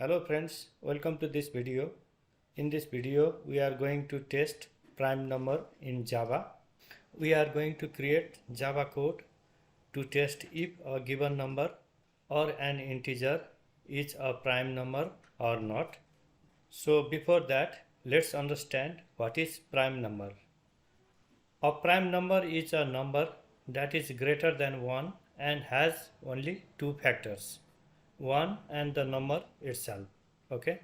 Hello friends, welcome to this video. In this video, we are going to test prime number in Java. We are going to create Java code to test if a given number or an integer is a prime number or not. So before that, let's understand what is prime number. A prime number is a number that is greater than 1 and has only two factors, 1 and the number itself. Okay,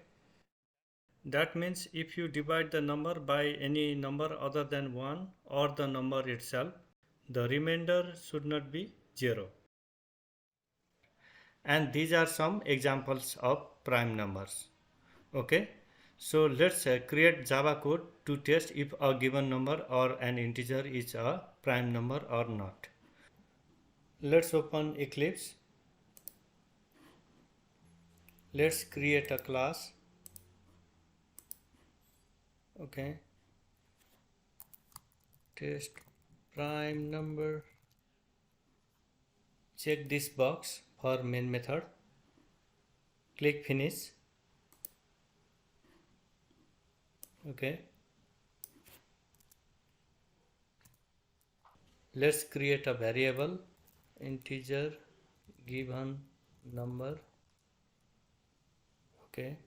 that means if you divide the number by any number other than 1 or the number itself, the remainder should not be 0. And these are some examples of prime numbers. Okay, so let's create Java code to test if a given number or an integer is a prime number or not. Let's open Eclipse. Let's create a class. Okay, test prime number. Check this box for main method. Click finish. Okay, let's create a variable integer given number. Okay,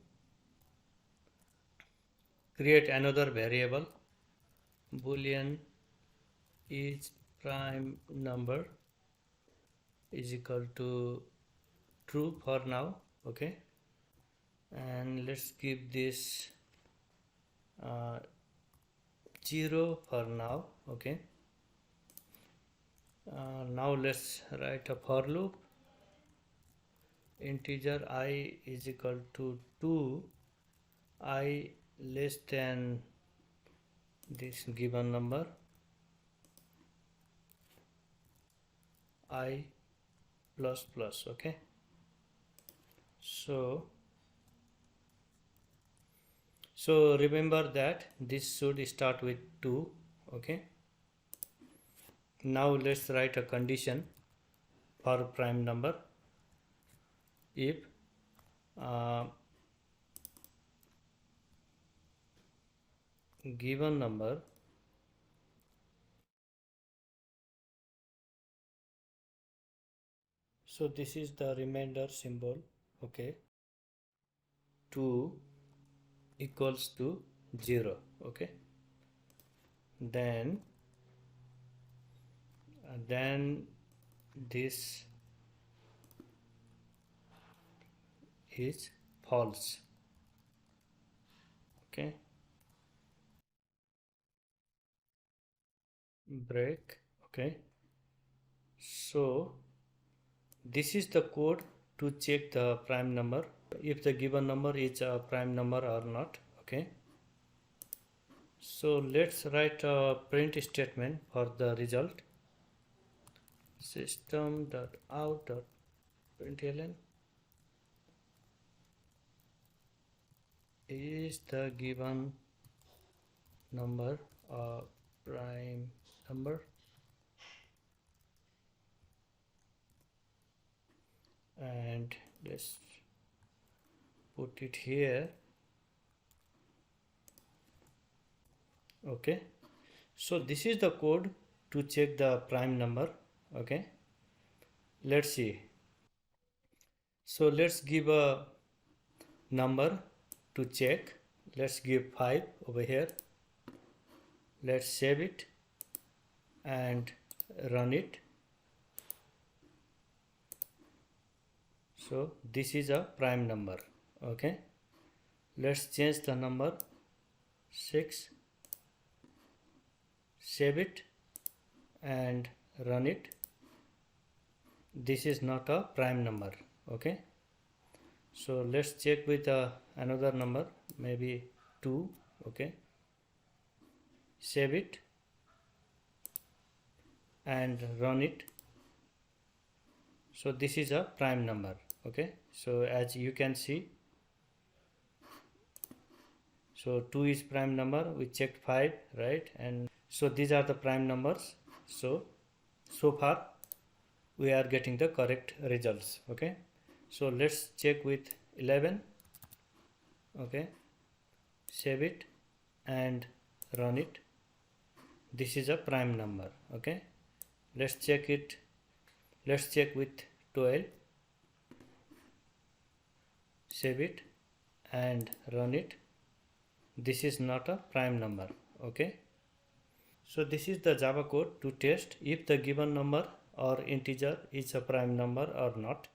create another variable boolean is prime number is equal to true for now. Okay, and let's give this 0 for now. Okay, now let's write a for loop. Integer I is equal to 2, I less than this given number, I plus plus. Okay, so remember that this should start with 2. Okay, now let's write a condition for prime number. If given number so this is the remainder symbol. Okay, 2 equals to 0. Okay, then this is false. Okay, break. Okay, so this is the code to check the prime number, if the given number is a prime number or not. Okay, so let's write a print statement for the result. System.out.println is the given number a prime number, and let's put it here. Okay, so this is the code to check the prime number. Okay, let's see. So let's give a number to check. Let's give 5 over here. Let's save it and run it. So this is a prime number. Okay, let's change the number 6, save it and run it. This is not a prime number. Okay, so let's check with another number, maybe 2. Okay, save it and run it. So this is a prime number. Okay, so as you can see, so 2 is prime number, we checked 5, right? And so these are the prime numbers. So far we are getting the correct results. Okay, so let's check with 11. Okay, save it and run it. This is a prime number. Okay, let's check it. Let's check with 12. Save it and run it. This is not a prime number. Okay, so this is the Java code to test if the given number or integer is a prime number or not.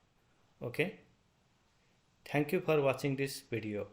Okay, thank you for watching this video.